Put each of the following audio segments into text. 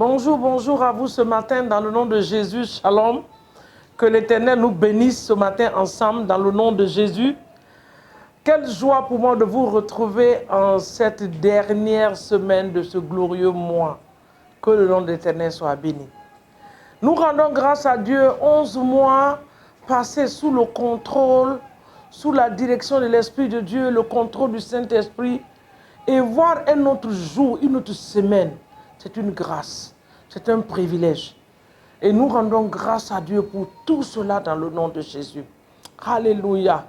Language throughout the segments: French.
Bonjour, bonjour à vous ce matin dans le nom de Jésus. Shalom. Que l'Éternel nous bénisse ce matin ensemble dans le nom de Jésus. Quelle joie pour moi de vous retrouver en cette dernière semaine de ce glorieux mois. Que le nom de l'Éternel soit béni. Nous rendons grâce à Dieu 11 mois passés sous le contrôle, sous la direction de l'Esprit de Dieu, le contrôle du Saint-Esprit. Et voir un autre jour, une autre semaine, c'est une grâce, c'est un privilège. Et nous rendons grâce à Dieu pour tout cela dans le nom de Jésus. Alléluia.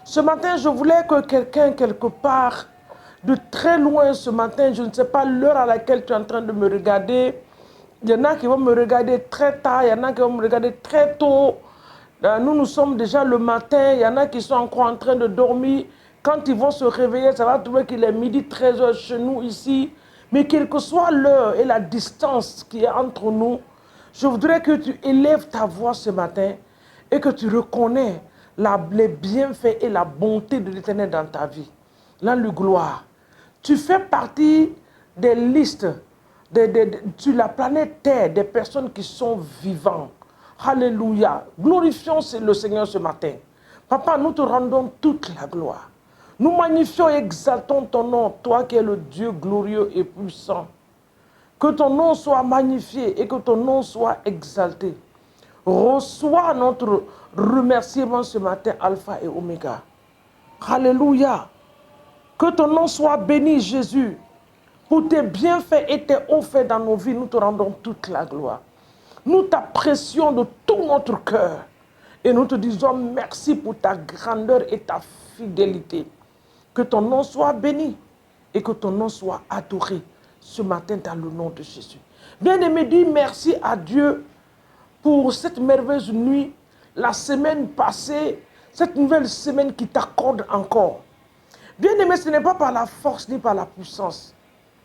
Ce matin, je voulais que quelqu'un, quelque part, de très loin ce matin, je ne sais pas l'heure à laquelle tu es en train de me regarder. Il y en a qui vont me regarder très tard, il y en a qui vont me regarder très tôt. Nous sommes déjà le matin, il y en a qui sont encore en train de dormir. Quand ils vont se réveiller, ça va trouver qu'il est midi 13h chez nous ici. Mais quelle que soit l'heure et la distance qui est entre nous, je voudrais que tu élèves ta voix ce matin et que tu reconnais les bienfaits et la bonté de l'Éternel dans ta vie. Là, le gloire. Tu fais partie des listes sur la planète Terre des personnes qui sont vivantes. Alléluia. Glorifions le Seigneur ce matin. Papa, nous te rendons toute la gloire. Nous magnifions et exaltons ton nom, toi qui es le Dieu glorieux et puissant. Que ton nom soit magnifié et que ton nom soit exalté. Reçois notre remerciement ce matin, Alpha et Oméga. Alléluia. Que ton nom soit béni, Jésus. Pour tes bienfaits et tes hauts faits dans nos vies, nous te rendons toute la gloire. Nous t'apprécions de tout notre cœur. Et nous te disons merci pour ta grandeur et ta fidélité. Que ton nom soit béni et que ton nom soit adoré ce matin dans le nom de Jésus. Bien-aimé, dis merci à Dieu pour cette merveilleuse nuit, la semaine passée, cette nouvelle semaine qui t'accorde encore. Bien-aimé, ce n'est pas par la force ni par la puissance.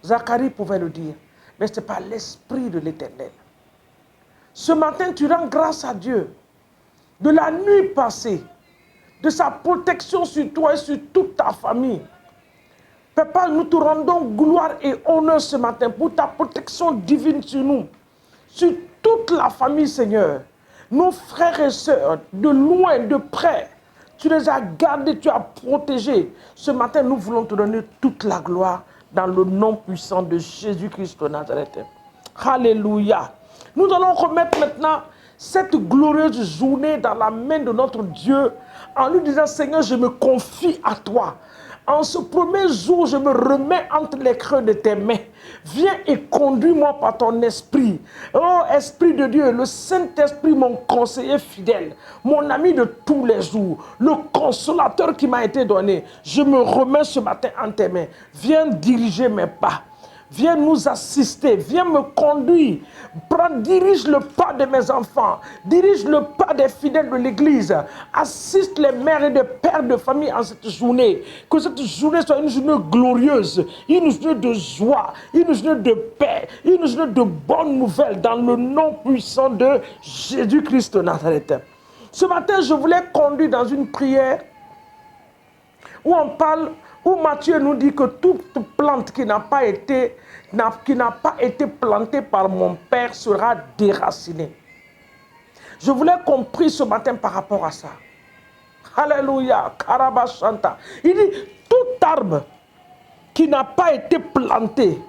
Zacharie pouvait le dire, mais c'est par l'Esprit de l'Éternel. Ce matin, tu rends grâce à Dieu de la nuit passée, de sa protection sur toi et sur toute ta famille. Papa, nous te rendons gloire et honneur ce matin pour ta protection divine sur nous, sur toute la famille, Seigneur. Nos frères et sœurs, de loin, de près, tu les as gardés, tu as protégés. Ce matin, nous voulons te donner toute la gloire dans le nom puissant de Jésus-Christ de Nazareth. Alléluia. Nous allons remettre maintenant cette glorieuse journée dans la main de notre Dieu en lui disant, Seigneur, je me confie à toi. En ce premier jour, je me remets entre les creux de tes mains. Viens et conduis-moi par ton esprit. Oh, Esprit de Dieu, le Saint-Esprit, mon conseiller fidèle, mon ami de tous les jours, le consolateur qui m'a été donné. Je me remets ce matin en tes mains. Viens diriger mes pas. Viens nous assister, viens me conduire. Dirige le pas de mes enfants, dirige le pas des fidèles de l'Église. Assiste les mères et les pères de famille en cette journée. Que cette journée soit une journée glorieuse, une journée de joie, une journée de paix, une journée de bonnes nouvelles dans le nom puissant de Jésus-Christ de Nazareth. Ce matin, je voulais conduire dans une prière où on parle, où Matthieu nous dit que toute plante qui n'a pas été plantée par mon Père sera déracinée. Je voulais qu'on prie ce matin par rapport à ça. Alléluia, Karabashanta. Il dit, tout arbre qui n'a pas été planté,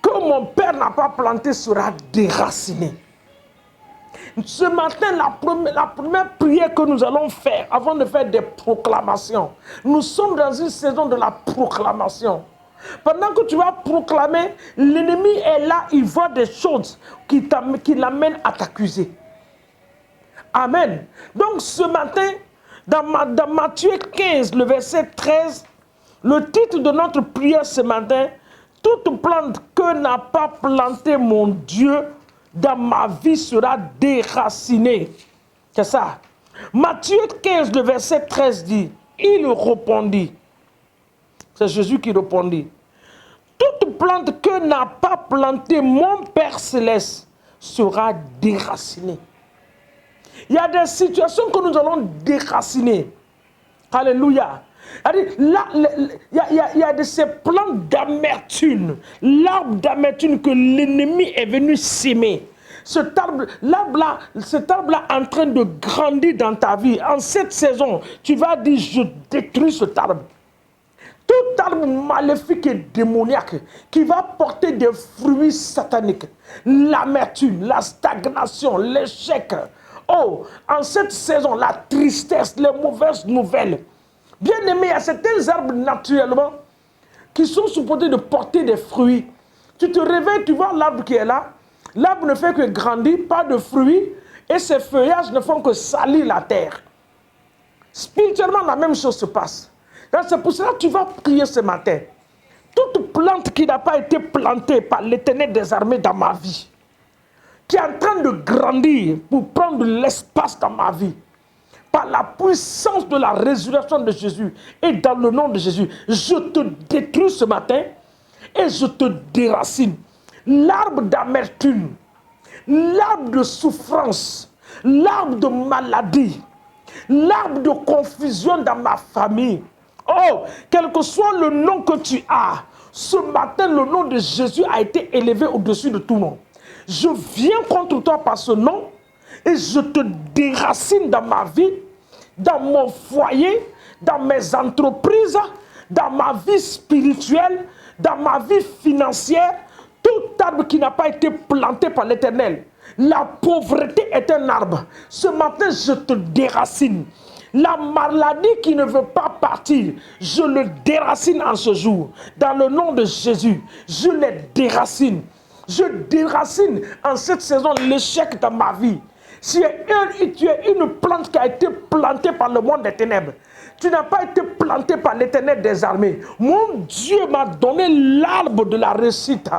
que mon Père n'a pas planté, sera déraciné. Ce matin, la première prière que nous allons faire avant de faire des proclamations, nous sommes dans une saison de la proclamation. Pendant que tu vas proclamer, l'ennemi est là, il voit des choses qui l'amènent à t'accuser. Amen. Donc ce matin, dans Matthieu 15, le verset 13, le titre de notre prière ce matin, toute plante que n'a pas plantée mon Dieu dans ma vie sera déracinée. C'est ça. Matthieu 15, le verset 13 dit, il répondit, c'est Jésus qui répondit, toute plante que n'a pas plantée mon Père Céleste sera déracinée. Il y a des situations que nous allons déraciner. Alléluia. Là, il y a de ces plantes d'amertume, l'arbre d'amertume que l'ennemi est venu s'aimer. Cet arbre-là est en train de grandir dans ta vie. En cette saison, tu vas dire, je détruis cet arbre. Tout arbre maléfique et démoniaque qui va porter des fruits sataniques, l'amertume, la stagnation, l'échec. Oh, en cette saison, la tristesse, les mauvaises nouvelles. Bien aimé, il y a certains arbres naturellement qui sont supposés de porter des fruits. Tu te réveilles, tu vois l'arbre qui est là. L'arbre ne fait que grandir, pas de fruits, et ses feuillages ne font que salir la terre. Spirituellement, la même chose se passe. C'est pour cela que tu vas prier ce matin. Toute plante qui n'a pas été plantée par l'Éternel des armées dans ma vie, qui est en train de grandir pour prendre l'espace dans ma vie, par la puissance de la résurrection de Jésus et dans le nom de Jésus, je te détruis ce matin et je te déracine. L'arbre d'amertume, l'arbre de souffrance, l'arbre de maladie, l'arbre de confusion dans ma famille. Oh, quel que soit le nom que tu as, ce matin, le nom de Jésus a été élevé au-dessus de tout nom. Je viens contre toi par ce nom et je te déracine dans ma vie, dans mon foyer, dans mes entreprises, dans ma vie spirituelle, dans ma vie financière. Tout arbre qui n'a pas été planté par l'Éternel. La pauvreté est un arbre. Ce matin, je te déracine. La maladie qui ne veut pas partir, je le déracine en ce jour. Dans le nom de Jésus, je les déracine. Je déracine en cette saison l'échec dans ma vie. Si tu es une plante qui a été plantée par le monde des ténèbres, tu n'as pas été planté par l'Éternel des armées. Mon Dieu m'a donné l'arbre de la réussite.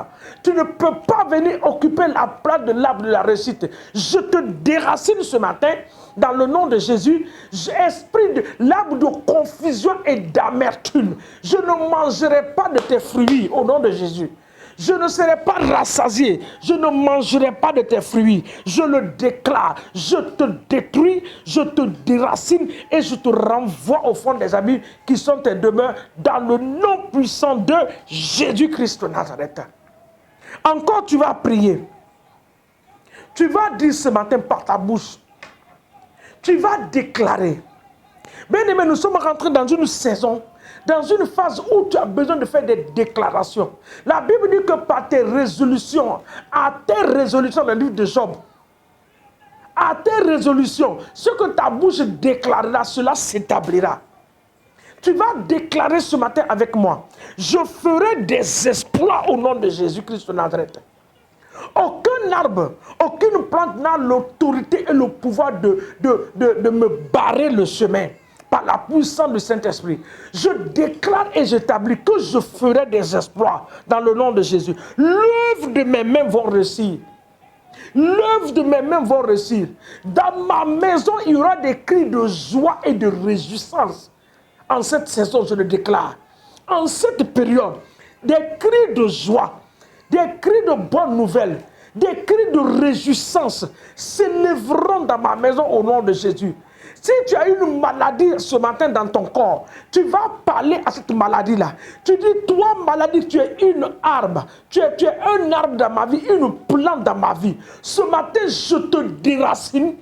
Tu ne peux pas venir occuper la place de l'arbre de la réussite. Je te déracine ce matin dans le nom de Jésus. Esprit de l'arbre de confusion et d'amertume. Je ne mangerai pas de tes fruits au nom de Jésus. Je ne serai pas rassasié, je ne mangerai pas de tes fruits. Je le déclare, je te détruis, je te déracine et je te renvoie au fond des abîmes qui sont tes demeures dans le nom puissant de Jésus-Christ de Nazareth. Encore tu vas prier. Tu vas dire ce matin par ta bouche. Tu vas déclarer. Bien aimé, nous sommes rentrés dans une saison, dans une phase où tu as besoin de faire des déclarations. La Bible dit que par tes résolutions, à tes résolutions, dans le livre de Job, à tes résolutions, ce que ta bouche déclarera, cela s'établira. Tu vas déclarer ce matin avec moi, je ferai des exploits au nom de Jésus-Christ de Nazareth. Aucun arbre, aucune plante n'a l'autorité et le pouvoir de me barrer le chemin. Par la puissance du Saint-Esprit, je déclare et j'établis que je ferai des exploits dans le nom de Jésus. L'œuvre de mes mains va réussir. L'œuvre de mes mains va réussir. Dans ma maison, il y aura des cris de joie et de réjouissance. En cette saison, je le déclare. En cette période, des cris de joie, des cris de bonnes nouvelles, des cris de réjouissance s'élèveront dans ma maison au nom de Jésus. Si tu as une maladie ce matin dans ton corps, tu vas parler à cette maladie-là. Tu dis, toi maladie, tu es une arbre. Tu es un arbre dans ma vie, une plante dans ma vie. Ce matin, je te déracine.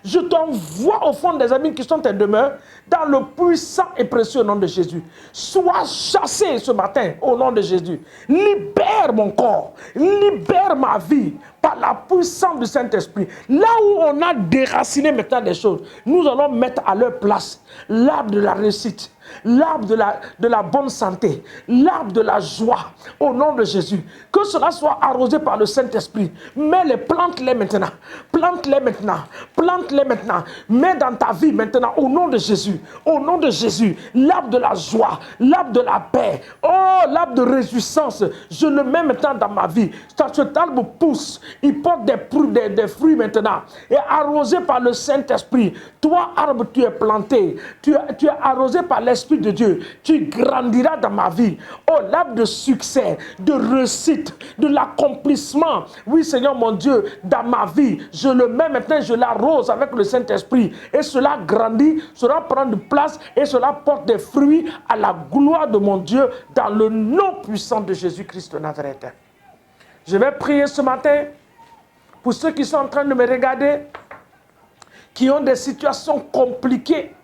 Je t'envoie au fond des amis qui sont tes demeures dans le puissant et précieux nom de Jésus. Sois chassé ce matin au nom de Jésus. Libère mon corps, libère ma vie par la puissance du Saint-Esprit. Là où on a déraciné maintenant des choses, nous allons mettre à leur place l'arbre de la réussite, l'arbre de la bonne santé, l'arbre de la joie au nom de Jésus. Que cela soit arrosé par le Saint-Esprit. Mais les plante-les maintenant, plante-les maintenant, plante-les maintenant. Mets dans ta vie maintenant au nom de Jésus, au nom de Jésus, l'arbre de la joie, l'arbre de la paix, oh l'arbre de réjouissance, je le mets maintenant dans ma vie. Cet arbre pousse il porte des fruits maintenant. Et arrosé par le Saint-Esprit. Toi, arbre, tu es planté. Tu es arrosé par l'Esprit de Dieu. Tu grandiras dans ma vie. Oh, l'arbre de succès, de réussite, de l'accomplissement. Oui, Seigneur mon Dieu, dans ma vie, je le mets maintenant, je l'arrose avec le Saint-Esprit. Et cela grandit, cela prend de place et cela porte des fruits à la gloire de mon Dieu dans le nom puissant de Jésus-Christ de Nazareth. Je vais prier ce matin pour ceux qui sont en train de me regarder, qui ont des situations compliquées.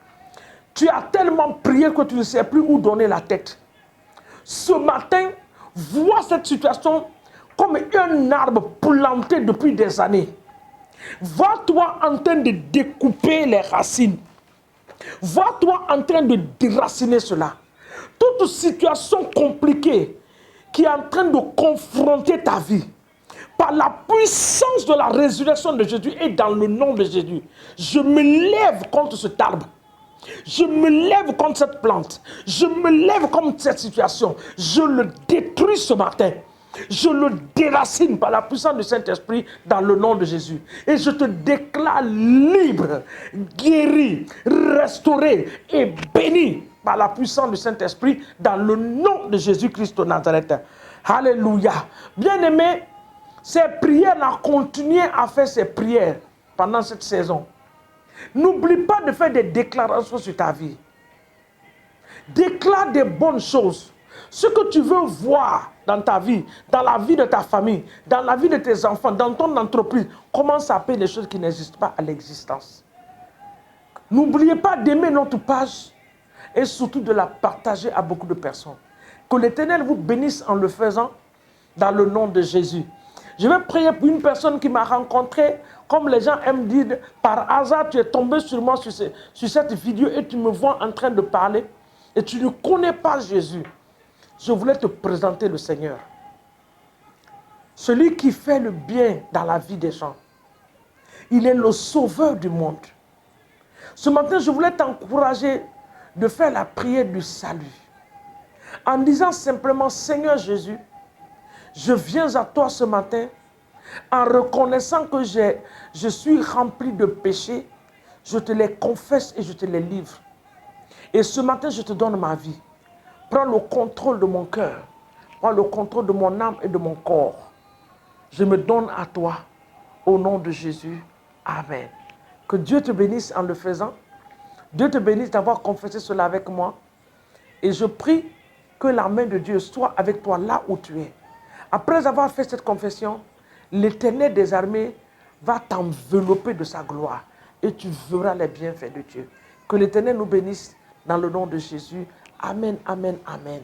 Tu as tellement prié que tu ne sais plus où donner la tête. Ce matin, vois cette situation comme un arbre planté depuis des années. Vois-toi en train de découper les racines. Vois-toi en train de déraciner cela. Toute situation compliquée qui est en train de confronter ta vie, par la puissance de la résurrection de Jésus et dans le nom de Jésus, je me lève contre cet arbre. Je me lève contre cette plante. Je me lève contre cette situation. Je le détruis ce matin. Je le déracine par la puissance du Saint-Esprit dans le nom de Jésus. Et je te déclare libre, guéri, restauré et béni par la puissance du Saint-Esprit dans le nom de Jésus-Christ de Nazareth. Alléluia. Bien-aimés, ces prières, on a continué à faire ces prières pendant cette saison. N'oublie pas de faire des déclarations sur ta vie. Déclare des bonnes choses. Ce que tu veux voir dans ta vie, dans la vie de ta famille, dans la vie de tes enfants, dans ton entreprise, commence à appeler les choses qui n'existent pas à l'existence. N'oubliez pas d'aimer notre page et surtout de la partager à beaucoup de personnes. Que l'Éternel vous bénisse en le faisant dans le nom de Jésus. Je vais prier pour une personne qui m'a rencontré, comme les gens aiment dire, par hasard, tu es tombé sur moi sur cette vidéo et tu me vois en train de parler et tu ne connais pas Jésus. Je voulais te présenter le Seigneur. Celui qui fait le bien dans la vie des gens. Il est le sauveur du monde. Ce matin, je voulais t'encourager de faire la prière du salut. En disant simplement, Seigneur Jésus, je viens à toi ce matin en reconnaissant que je suis rempli de péchés. Je te les confesse et je te les livre. Et ce matin, je te donne ma vie. Prends le contrôle de mon cœur. Prends le contrôle de mon âme et de mon corps. Je me donne à toi. Au nom de Jésus. Amen. Que Dieu te bénisse en le faisant. Dieu te bénisse d'avoir confessé cela avec moi. Et je prie que la main de Dieu soit avec toi là où tu es. Après avoir fait cette confession, l'Éternel des armées va t'envelopper de sa gloire. Et tu verras les bienfaits de Dieu. Que l'Éternel nous bénisse dans le nom de Jésus. Amen, amen, amen.